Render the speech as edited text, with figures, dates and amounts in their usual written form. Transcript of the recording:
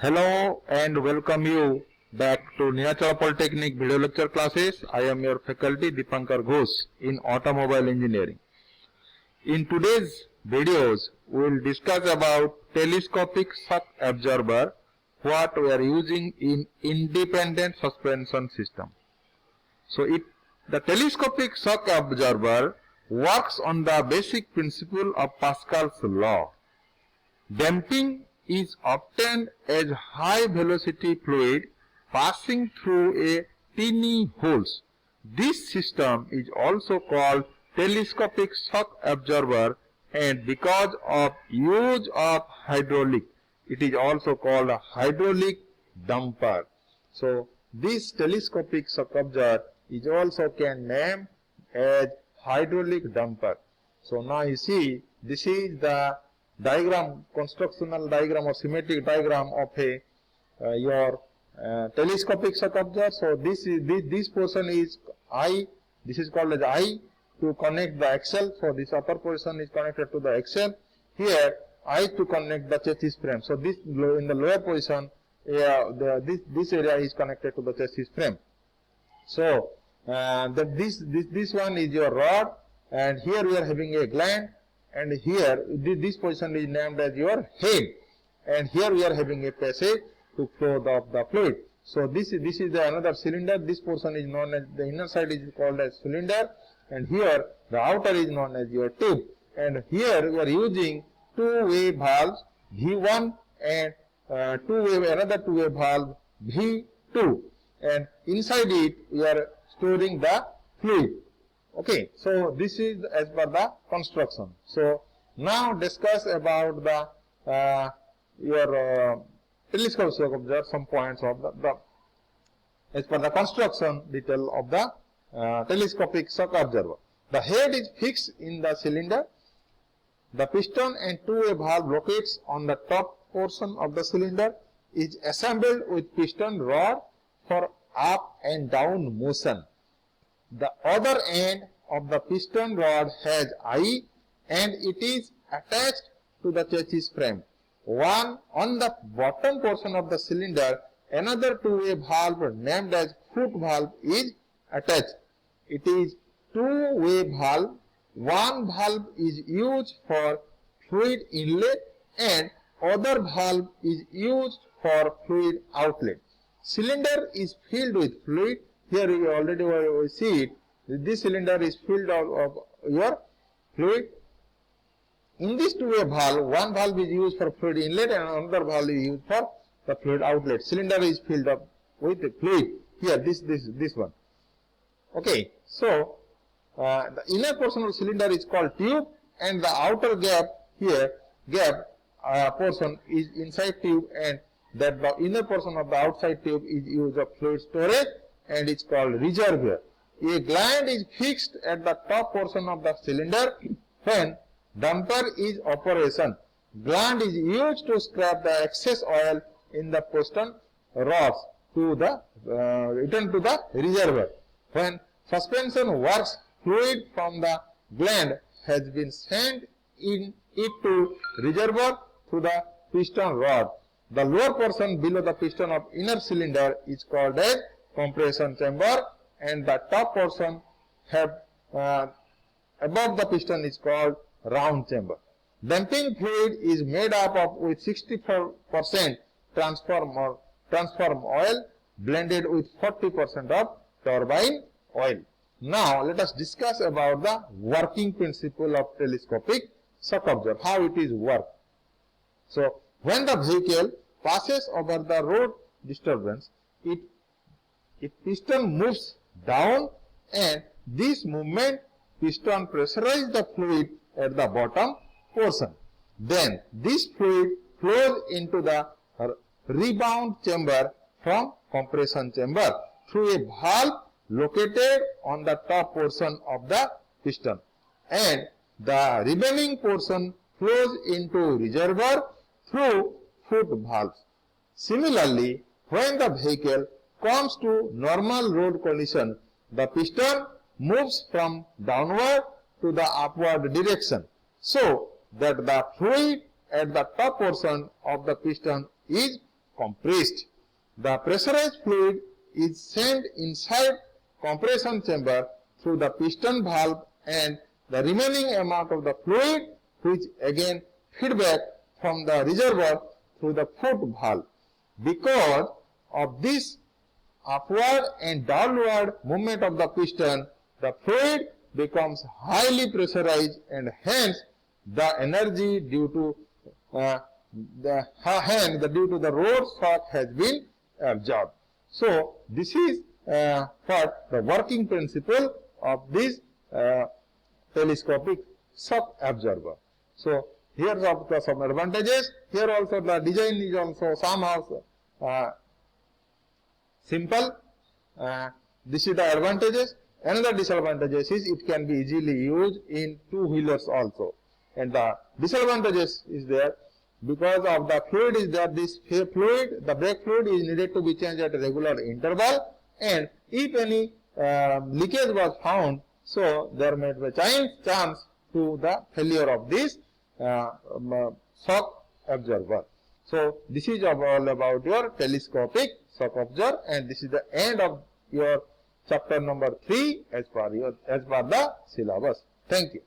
Hello and welcome you back to Neelachal Polytechnic video lecture classes. I am your faculty Dipankar Ghosh in automobile engineering. In today's videos, we will discuss about telescopic shock absorber, what we are using in independent suspension system. So the telescopic shock absorber works on the basic principle of Pascal's law. Damping is obtained as high velocity fluid passing through a tiny holes. This system is also called telescopic shock absorber, and because of use of hydraulic, it is also called a hydraulic damper. So this telescopic shock absorber is also can name as hydraulic damper. So now you see, this is the diagram, constructional diagram or schematic diagram of a your telescopic shock absorber. So this portion is I. This is called as I to connect the axle. So this upper portion is connected to the axle. Here I to connect the chassis frame. So this in the lower position, this area is connected to the chassis frame. So this one is your rod, and here we are having a gland. And here this position is named as your head, and here we are having a passage to flow the fluid. So this is the another cylinder. This portion is known as, the inner side is called as cylinder, and here the outer is known as your tube. And here we are using two-way valves V1 and another two-way valve V2, and inside it we are storing the fluid. Okay, so this is as per the construction. So now discuss about the your telescopic shock absorber, some points of the as per the construction detail of the telescopic shock absorber. The head is fixed in the cylinder. The piston and two-way valve locates on the top portion of the cylinder is assembled with piston rod for up and down motion. The other end of the piston rod has eye, and it is attached to the chassis frame. One on the bottom portion of the cylinder, another two-way valve named as foot valve is attached. It is two-way valve. One valve is used for fluid inlet and other valve is used for fluid outlet. Cylinder is filled with fluid. Here we already see it. This cylinder is filled of your fluid. In this two-way valve, one valve is used for fluid inlet and another valve is used for the fluid outlet. Cylinder is filled up with the fluid. Here, this one. Okay, so the inner portion of the cylinder is called tube, and the outer gap here, portion is inside tube, and that the inner portion of the outside tube is used of fluid storage, and it's called reservoir. A gland is fixed at the top portion of the cylinder. When damper is operation, gland is used to scrap the excess oil in the piston rods to the return to the reservoir. When suspension works, fluid from the gland has been sent in it to reservoir through the piston rod. The lower portion below the piston of inner cylinder is called as compression chamber, and the top portion above the piston is called round chamber. Damping fluid is made up of with 64% transform oil blended with 40% of turbine oil. Now let us discuss about the working principle of telescopic shock absorber, how it is work. So when the vehicle passes over the road disturbance, its piston moves down, and this movement piston pressurizes the fluid at the bottom portion. Then this fluid flows into the rebound chamber from compression chamber through a valve located on the top portion of the piston, and the remaining portion flows into reservoir through foot valves. Similarly, when the vehicle comes to normal road condition, the piston moves from downward to the upward direction, so that the fluid at the top portion of the piston is compressed. The pressurized fluid is sent inside compression chamber through the piston valve, and the remaining amount of the fluid, which again feedback from the reservoir through the foot valve. Because of this upward and downward movement of the piston, the fluid becomes highly pressurized, and hence the energy due to the road shock has been absorbed. So this is what the working principle of this telescopic shock absorber. So here are some advantages. Here also the design is also somehow simple. This is the advantages. Another disadvantages is it can be easily used in two-wheelers also. And the disadvantages is there because of the fluid is there. This fluid, the brake fluid is needed to be changed at a regular interval, and if any leakage was found, so there may be a chance to the failure of this shock absorber. So this is all about your telescopic shock absorber, and this is the end of your chapter number 3 as per the syllabus. Thank you.